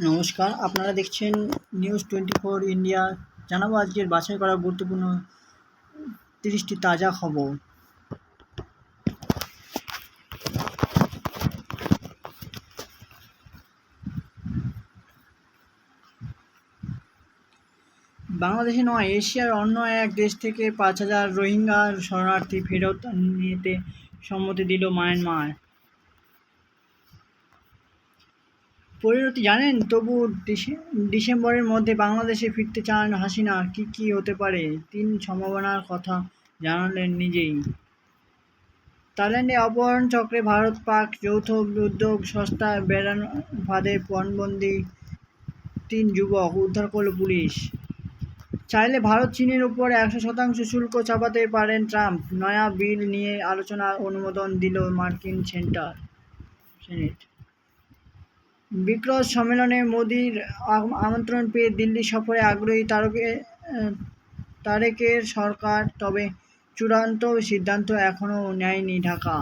নমস্কার, আপনারা দেখছেন নিউজ 24 ইন্ডিয়া। জানাবো আজকের বাছাই করা গুরুত্বপূর্ণ 30টি তাজা খবর। বাংলাদেশে নয়, এশিয়ার অন্য এক দেশ থেকে 5,000 রোহিঙ্গা শরণার্থী ফেরত নিতে সম্মতি দিল মায়ানমার। পরিণতি জানেন? তবু ডিসেম্বরের মধ্যে বাংলাদেশে ফিরতে চান হাসিনা। কি হতে পারে 3 সম্ভাবনার কথা জানালেন নিজেই। থাইল্যান্ডে অপহরণ চক্রে ভারত পাক যৌথ উদ্যোগ, সস্তায় বেড়ানো ফাঁদে পণবন্দি 3 যুবক উদ্ধার করল পুলিশ। চাইলে ভারত চীনের উপর 100% শুল্ক চাপাতে পারেন ট্রাম্প। নয়া বিল নিয়ে আলোচনার অনুমোদন দিল মার্কিন সেনেট। ব্রিক্স সম্মেলনে মোদির আমন্ত্রণ পেয়ে দিল্লি সফরে আগ্রহী তারেকের সরকার, তবে চূড়ান্ত সিদ্ধান্ত এখনও নেয়নি ঢাকা।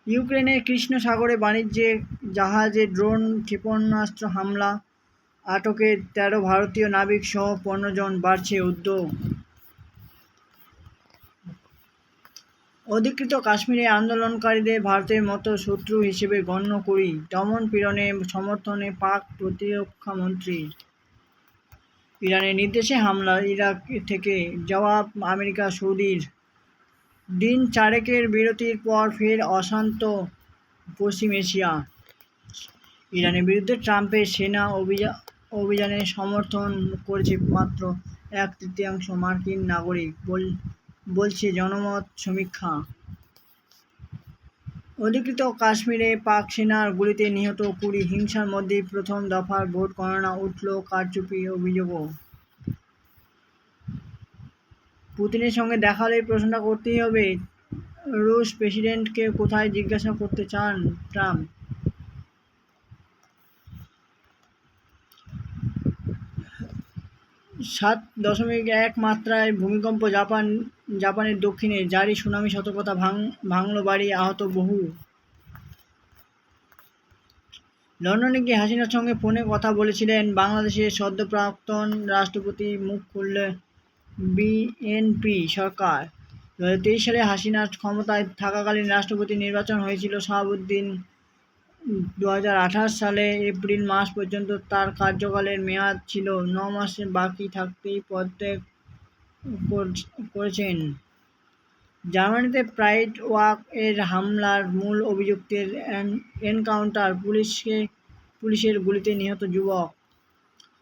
ইউক্রেনের কৃষ্ণ সাগরে বাণিজ্যিক জাহাজে ড্রোন ক্ষেপণাস্ত্র হামলা, আটকের 13 ভারতীয় নাবিক সহ 15 জন, বাড়ছে উদ্যোগ। অধিকৃত কাশ্মীরে আন্দোলনকারীদের ভারতের মতো শত্রু হিসেবে গণ্য করি, দমন পীড়নে সমর্থনে পাক প্রতিরক্ষা মন্ত্রীর। ইরানের নির্দেশে হামলা, ইরাক থেকে জবাব আমেরিকা সৌদির। দিন 4 বিরতির পর ফের অশান্ত পশ্চিম এশিয়া। ইরানের বিরুদ্ধে ট্রাম্পের সেনা অভিযানে সমর্থন করেছে মাত্র 1/3 মার্কিন নাগরিক, বলছে জনমত সমীক্ষা। অধিকৃত কাশ্মীরে পাক সেনার গুলিতে নিহত 20, হিংসার মধ্যেই প্রথম দফার ভোট গণনা, উঠল কারচুপির অভিযোগও। পুতিনের সঙ্গে দেখা হলে প্রশ্নটা করতেই হবে, রুশ প্রেসিডেন্টকে কোথায় জিজ্ঞাসা করতে চান ট্রাম্প। 7.1 মাত্রায় ভূমিকম্প, জাপানের দক্ষিণে জারি সুনামি সতর্কতা, ভাঙল বাড়ি, আহত বহু। লন্ডনে গিয়ে হাসিনার সঙ্গে ফোনে কথা বলেছিলেন বাংলাদেশের সদ্য প্রাক্তন রাষ্ট্রপতি। মুখ খুলল বিএনপি সরকার। 2023 সালে হাসিনার ক্ষমতায় থাকাকালীন রাষ্ট্রপতি নির্বাচন হয়েছিল শাহাবুদ্দিন। 2028 সালে এপ্রিল মাস পর্যন্ত তার কার্যকালের মেয়াদ ছিল। 9 মাস বাকি থাকতেই পদত্যাগ করেছেন। জার্মানিতে প্রাইড ওয়াক এর হামলার মূল অভিযুক্তের এনকাউন্টার, পুলিশের গুলিতে নিহত যুবক।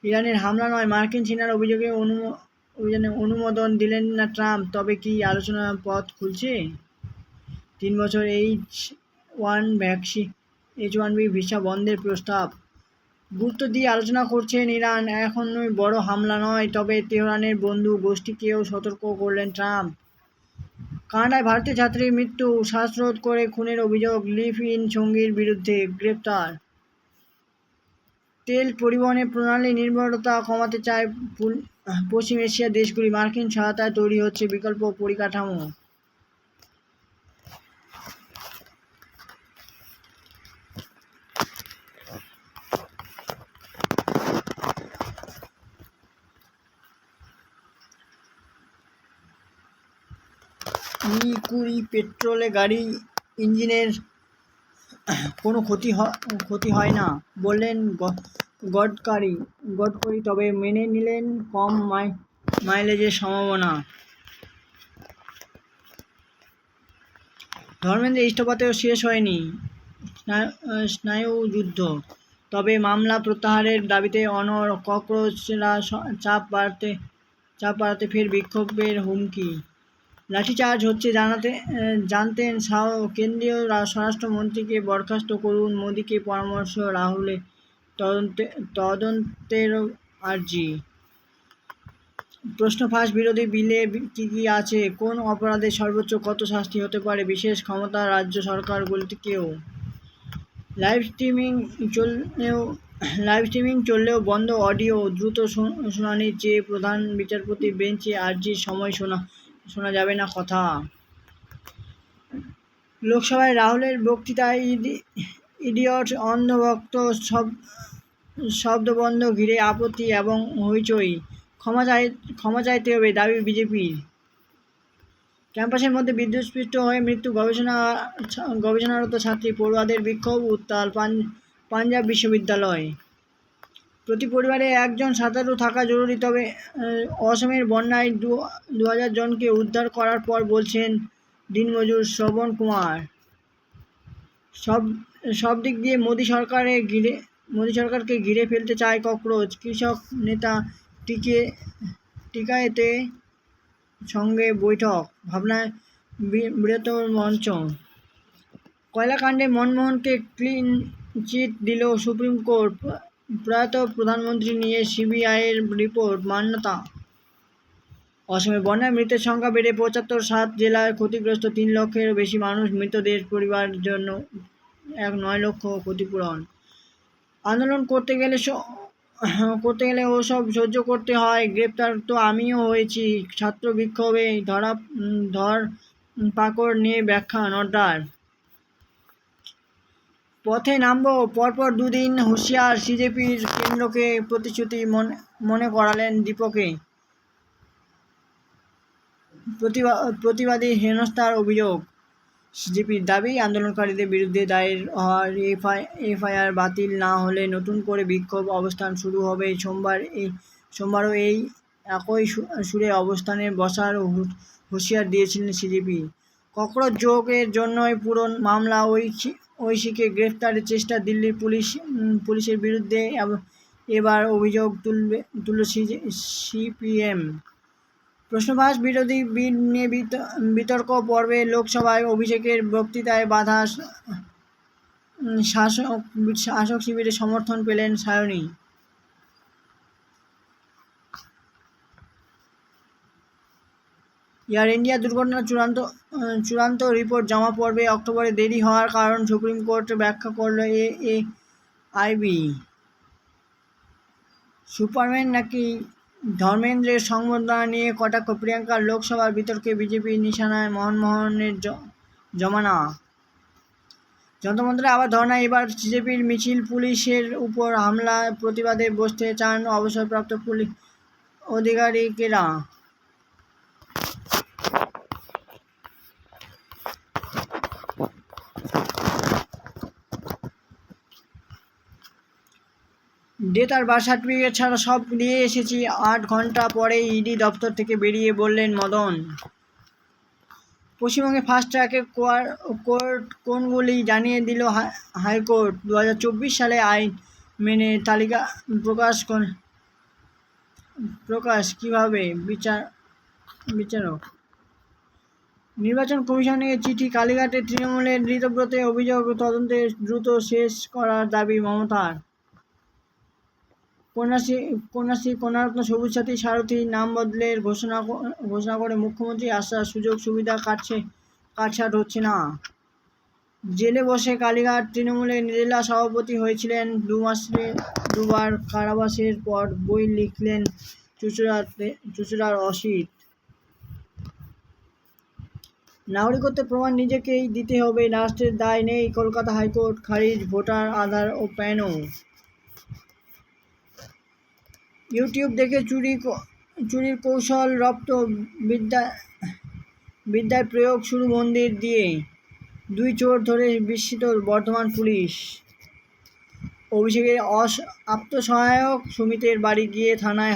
ইরানের হামলা নয়, মার্কিন সেনার অভিযানে অনুমোদন দিলেন না ট্রাম্প, তবে কি আলোচনার পথ খুলছে? 3 বছর H1B ভিসা বন্ধের প্রস্তাব গুরুত্ব দিয়ে আলোচনা করছেন ইরান। এখনই বড় হামলা নয়, তবে তেহরানের বন্ধু গোষ্ঠীকেও সতর্ক করলেন ট্রাম্প। কানাডায় ভারতীয় ছাত্রীর মৃত্যু, শ্বাসরোধ করে খুনের অভিযোগ, লিভ ইন সঙ্গীর বিরুদ্ধে গ্রেপ্তার। তেল পরিবহনে প্রণালী নির্ভরতা কমাতে চায় পশ্চিম এশিয়ার দেশগুলি, মার্কিন সহায়তায় তৈরি হচ্ছে বিকল্প পরিকাঠামো। E20 পেট্রোলে গাড়ি ইঞ্জিনের কোনো ক্ষতি হয় না বললেন গডকারি, তবে মেনে নিলেন কম মাইলেজের সম্ভাবনা। ধর্মেন্দ্রের ইস্তফাতেও শেষ হয়নি স্নায়ুযুদ্ধ, তবে মামলা প্রত্যাহারের দাবিতে অনড় ককরোচরা। চাপ বাড়াতে ফের বিক্ষোভের হুমকি। লাঠিচার্জ হচ্ছে জানতেন কেন্দ্রীয় স্বরাষ্ট্রমন্ত্রীকে বরখাস্ত করুন, মোদিকে পরামর্শ, রাহুলের তদন্তের আর্জি। প্রশ্ন ফাঁস বিরোধী বিলে কি আছে? কোন অপরাধে সর্বোচ্চ কত শাস্তি হতে পারে? বিশেষ ক্ষমতা রাজ্য সরকারগুলিকেও। লাইভ স্ট্রিমিং চললেও বন্ধ অডিও, দ্রুত শুনানি চেয়ে প্রধান বিচারপতির বেঞ্চে আর্জির সময় শোনা যাবে না কথা। লোকসভায় রাহুলের বক্তৃতায় ইডিয়ট, অন্ধভক্ত শব্দবন্ধ ঘিরে আপত্তি এবং হইচই। ক্ষমা চাইতে হবে দাবি বিজেপির। ক্যাম্পাসের মধ্যে বিদ্যুৎস্পৃষ্ট হয়ে মৃত্যু গবেষণারত ছাত্রী পড়ুয়াদের বিক্ষোভ উত্তাল পাঞ্জাব বিশ্ববিদ্যালয়। প্রতি পরিবারে একজন সাঁতারু থাকা জরুরি, তবে অসমের বন্যায় 2000 জনকে উদ্ধার করার পর বলছেন দিনমজুর শ্রবণ কুমার। সব দিক দিয়ে মোদী সরকারকে ঘিরে ফেলতে চায় ককরোচ। কৃষক নেতা টিকায়েতে সঙ্গে বৈঠক, ভাবনায় বৃহত্তর মঞ্চ। কয়লাকাণ্ডে মনমোহনকে ক্লিন চিট দিল সুপ্রিম কোর্ট। প্রয়াত প্রধানমন্ত্রী নিয়ে সিবিআইয়ের রিপোর্ট মান্যতা। অসমে বন্যায় মৃতের সংখ্যা বেড়ে 75, 7 জেলায় ক্ষতিগ্রস্ত 3 লক্ষেরও বেশি মানুষ। মৃতদের পরিবারের জন্য 9 লক্ষ ক্ষতিপূরণ। আন্দোলন করতে গেলে ওসব সহ্য করতে হয়। গ্রেপ্তার তো আমিও হয়েছি। ছাত্র বিক্ষোভে ধর পাকড় নিয়ে ব্যাখ্যা নড্ডার। পথে নামব পরপর 2 দিন হুঁশিয়ার সিজেপির, কেন্দ্রকে প্রতিশ্রুতি মনে করালেন দীপকে। প্রতিবাদী হেনস্থার অভিযোগ। সিজেপির দাবি, আন্দোলনকারীদের বিরুদ্ধে দায়ের হওয়া এফআইআর বাতিল না হলে নতুন করে বিক্ষোভ অবস্থান শুরু হবে। সোমবারও এই একই সুরে অবস্থানে বসার হুঁশিয়ার দিয়েছিলেন সিজেপি। ককরোচ যোগের জন্যই পুরো মামলা। ঐশীকে গ্রেফতারের চেষ্টা দিল্লির পুলিশের বিরুদ্ধে। এবার অভিযোগ তুলল সিপিএম। প্রশ্নবাস বিরোধী বিল নিয়ে বিতর্ক পর্বে লোকসভায় অভিষেকের বক্তৃতায় বাধা, শাসক শিবিরের সমর্থন পেলেন সায়নী। এয়ার ইন্ডিয়া দুর্ঘটনার চূড়ান্ত রিপোর্ট জমা পড়বে অক্টোবরে। দেরি হওয়ার কারণ সুপ্রিম কোর্ট ব্যাখ্যা করল এআইবি। সুপারম্যান নাকি ধর্মেন্দ্রের সংবর্ধনা নিয়ে কটাক্ষ প্রিয়াঙ্কার। লোকসভার বিতর্কে বিজেপির নিশানায় মনমোহনের জমানা। যন্ত্রমন্ত্রে আবার ধর্ণা, এবার সিজেপির মিছিল। পুলিশের উপর হামলার প্রতিবাদে বসতে চান অবসরপ্রাপ্ত পুলিশ আধিকারিকেরা। ডেথ আর বার্থ সার্টিফিকেট ছাড়া সব দিয়ে এসেছি। 8 ঘন্টা পরেই ইডি দপ্তর থেকে বেরিয়ে বললেন মদন। পশ্চিমবঙ্গে ফাস্ট ট্র্যাকের কোর্ট কোনগুলি জানিয়ে দিল হাইকোর্ট। 2024 সালে আইন মেনে তালিকা প্রকাশ কিভাবে বিচারক। নির্বাচন কমিশনের চিঠি। কালীঘাটে তৃণমূলের ঋতব্রতের অভিযোগ, তদন্তে দ্রুত শেষ করার দাবি মমতার। কন্যাশ্রী, কন্যারত্ন, সবুজ সাথী, সারথী নাম বদলের ঘোষণা করে মুখ্যমন্ত্রী আশ্বাস, সুযোগ সুবিধা কাটছাঁট হচ্ছে না। জেলে বসে কালীঘাট তৃণমূলের জেলা সভাপতি হয়েছিলেন 2 মাসে 2 বার। কারাবাসের পর বই লিখলেন চুঁচুড়ার অসিত। নাগরিকত্বের প্রমাণ নিজেকেই দিতে হবে, রাষ্ট্রের দায় নেই। কলকাতা হাইকোর্ট খারিজ ভোটার আধার ও প্যানও। ইউটিউব দেখে চুরির কৌশল রপ্ত, বিদ্যায় প্রয়োগ শুরু মন্দির দিয়ে। 2 চোর ধরে বিস্মিত বর্ধমান পুলিশ। অভিষেকের আত্মসহায়ক সমিতির বাড়ি গিয়ে থানায়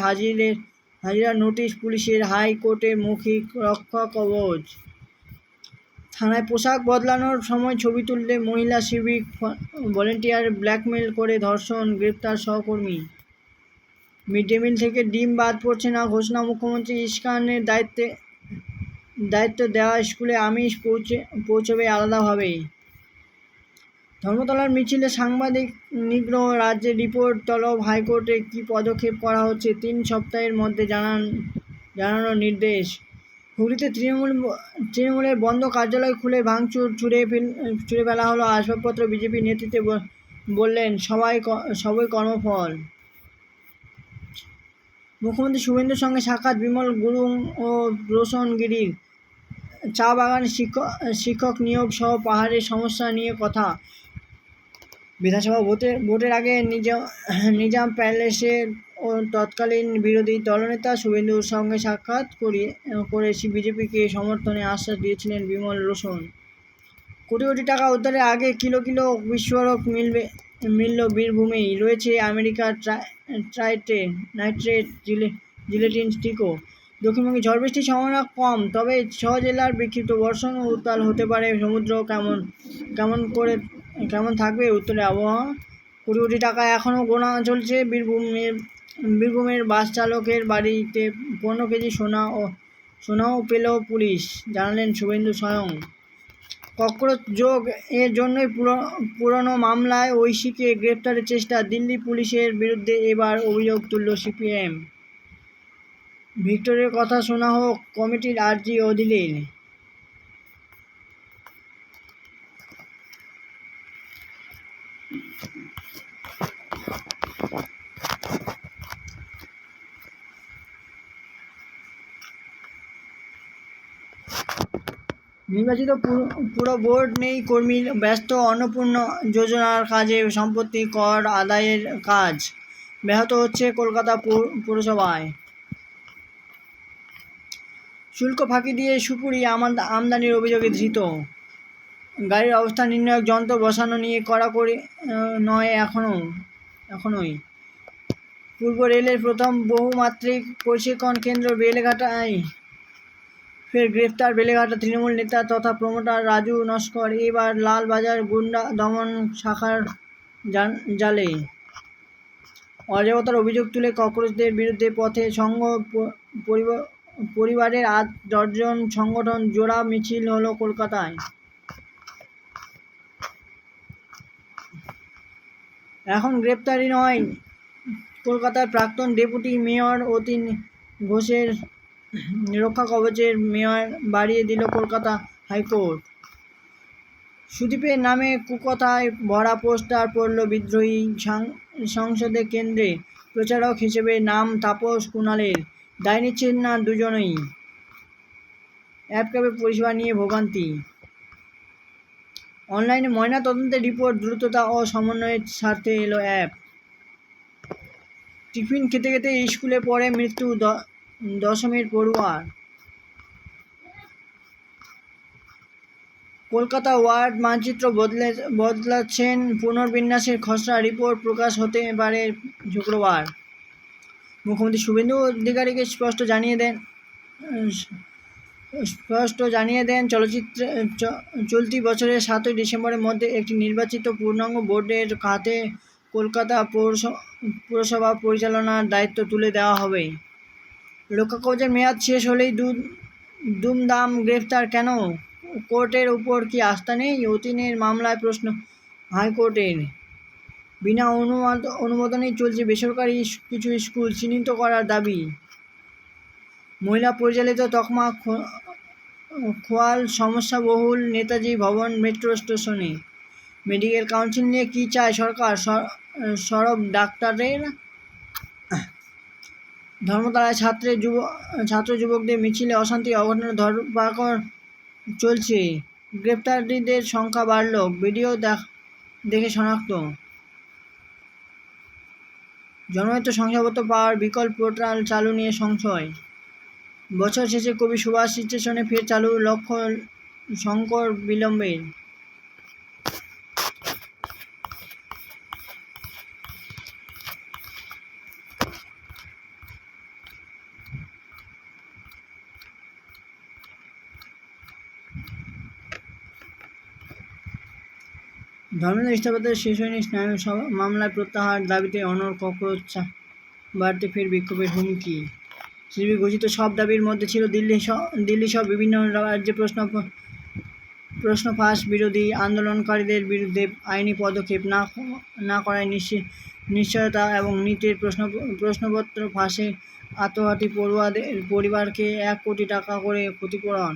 হাজিরার নোটিশ পুলিশের। হাইকোর্টে মৌখিক রক্ষা কবচ। থানায় পোশাক বদলানোর সময় ছবি তুললে মহিলা সিভিক ভলেন্টিয়ার, ব্ল্যাকমেল করে ধর্ষণ, গ্রেপ্তার সহকর্মী। মিড ডে মিল থেকে ডিম বাদ পড়ছে না ঘোষণা, মুখ্যমন্ত্রী ইস্কানের দায়িত্ব দেওয়া স্কুলে আমিষ পৌঁছবে আলাদাভাবে। ধর্মতলার মিছিলে সাংবাদিক নিগ্রহ, রাজ্যের রিপোর্ট তলব। হাইকোর্টে কী পদক্ষেপ করা হচ্ছে 3 সপ্তাহের মধ্যে জানানোর নির্দেশ। হুগলিতে তৃণমূলের বন্ধ কার্যালয় খুলে ভাঙচুর, ছুঁড়ে ফেলা হলো আসবাবপত্র। বিজেপি নেতৃত্বে বললেন সবই কর্মফল। মুখ্যমন্ত্রী শুভেন্দুর সঙ্গে সাক্ষাৎ বিমল গুরুং ও রোশন গিরির। চা বাগানে শিক্ষক নিয়োগ সহ পাহাড়ের সমস্যা নিয়ে কথা। বিধানসভা ভোটের আগে নিজাম প্যালেসে ও তৎকালীন বিরোধী দলনেতা শুভেন্দুর সঙ্গে সাক্ষাৎ করে বিজেপিকে সমর্থনে আশ্বাস দিয়েছিলেন বিমল রোশন। কোটি কোটি টাকা উদ্ধারের আগে কিলো কিলো বিস্ফোরক মিলল বীরভূমেই। রয়েছে আমেরিকার নাইট্রেট জিলেটিন স্টিকও। দক্ষিণবঙ্গে ঝড় বৃষ্টির সম্ভাবনা কম, তবে 6 জেলার বিক্ষিপ্ত বর্ষণ ও উত্তাল হতে পারে সমুদ্র। কেমন থাকবে উত্তরে আবহাওয়া? কোটি কোটি টাকা এখনও গোনা চলছে। বীরভূমের বাস চালকের বাড়িতে 15 কেজি সোনাও পেল পুলিশ, জানালেন শুভেন্দু স্বয়ং। ককরোচ যোগ এর জন্যই পুরনো মামলায় ঐশীকে গ্রেপ্তারের চেষ্টা। দিল্লি পুলিশের বিরুদ্ধে এবার অভিযোগ তুলল সিপিএম। ভিক্টরের কথা শোনা হোক, কমিটির আর্জি অধীরের। নির্বাচিত পুরো বোর্ড নেই কর্মী, ব্যস্ত অন্নপূর্ণা যোজনার কাজে। সম্পত্তি কর আদায়ের কাজ ব্যাহত হচ্ছে কলকাতা পুরসভায়। শুল্ক ফাঁকি দিয়ে সুপুরি আমদানির অভিযোগে ধৃত। গাড়ির অবস্থান নির্ণায়ক যন্ত্র বসানো নিয়ে কড়াকড়ি নয় এখনোই। পূর্ব রেলের প্রথম বহুমাত্রিক প্রশিক্ষণ কেন্দ্র বেলেঘাটায় ফের গ্রেফতার বেলেঘাটা তৃণমূল নেতা তথা প্রমোটার রাজু নস্কর। এবার লালবাজার গুন্ডা দমন শাখার জালে। অরাজকতার অভিযোগ তুলে ককরোচদের বিরুদ্ধে পথে সংঘ পরিবারের 10 জন সংগঠন জোড়া মিছিল হলো কলকাতায়। এখন গ্রেপ্তারি নয়, কলকাতার প্রাক্তন ডেপুটি মেয়র অতীন ঘোষের রক্ষা কবচের মেয়াদ বাড়িয়ে দিল কলকাতা হাইকোর্ট। সুদীপের নামে কুকথায় ভরা পোস্টার পড়ল বিদ্রোহী সংসদে। কেন্দ্রে প্রচারক হিসেবে নাম তাপস কুণালের। দায় নিচ্ছেন না দুজনেই। অ্যাপ পরিষেবা নিয়ে ভোগান্তি। অনলাইনে ময়না তদন্তের রিপোর্ট দ্রুততা ও সমন্বয়ের স্বার্থে এলো অ্যাপ। টিফিন খেতে খেতে স্কুলে পড়ে মৃত্যু 10মের পড়ুয়ার। কলকাতা ওয়ার্ড মানচিত্র বদলাচ্ছেন পুনর্বিন্যাসের খসড়া। রিপোর্ট প্রকাশ হতে পারে শুক্রবার। মুখ্যমন্ত্রী শুভেন্দু অধিকারীকে স্পষ্ট জানিয়ে দেন চলতি বছরের 7ই ডিসেম্বরের মধ্যে একটি নির্বাচিত পূর্ণাঙ্গ বোর্ডের হাতে কলকাতা পুরসভা পরিচালনার দায়িত্ব তুলে দেওয়া হবে। রক্ষা কবচের মেয়াদ শেষ হলেই দুমদাম গ্রেফতার কেন? কোর্টের উপর কি আস্থা নেই? অতীনের মামলায় প্রশ্ন হাইকোর্টের। বিনা অনুমোদনেই চলছে বেসরকারি কিছু স্কুল, চিহ্নিত করার দাবি। মহিলা পরিচালিত তকমা খোয়াল সমস্যাবহুল নেতাজি ভবন মেট্রো স্টেশনে। মেডিকেল কাউন্সিল নিয়ে কী চায় সরকার? সরব ডাক্তারের। ধর্মতলায় ছাত্র যুবকদের মিছিলে অশান্তি অঘটনের ধরপাকড় চলছে। গ্রেপ্তারিদের সংখ্যা বাড়ল, ভিডিও দেখে শনাক্ত। জনহিত শংসাপত্র পাওয়ার বিকল্প পোর্টাল চালু নিয়ে সংশয়। বছর শেষে কবি সুভাষ স্টেশনে ফের চালু লক্ষ্য শঙ্কর বিলম্বের। ধর্মেন্দ্র ইস্তফাতে শেষ হয়নি স্নায়ু মামলায় প্রত্যাহার দাবিতে অনড় ককরোচ বাড়তে ফের বিক্ষোভের হুমকি। সিপিবি ঘোষিত সব দাবির মধ্যে ছিল দিল্লি সহ বিভিন্ন রাজ্যে প্রশ্ন ফাঁস। বিরোধী আন্দোলনকারীদের বিরুদ্ধে আইনি পদক্ষেপ না করায় নিশ্চয়তা এবং নিটের প্রশ্নপত্র ফাঁসে আত্মঘাতী পড়ুয়াদের পরিবারকে 1 কোটি টাকা করে ক্ষতিপূরণ।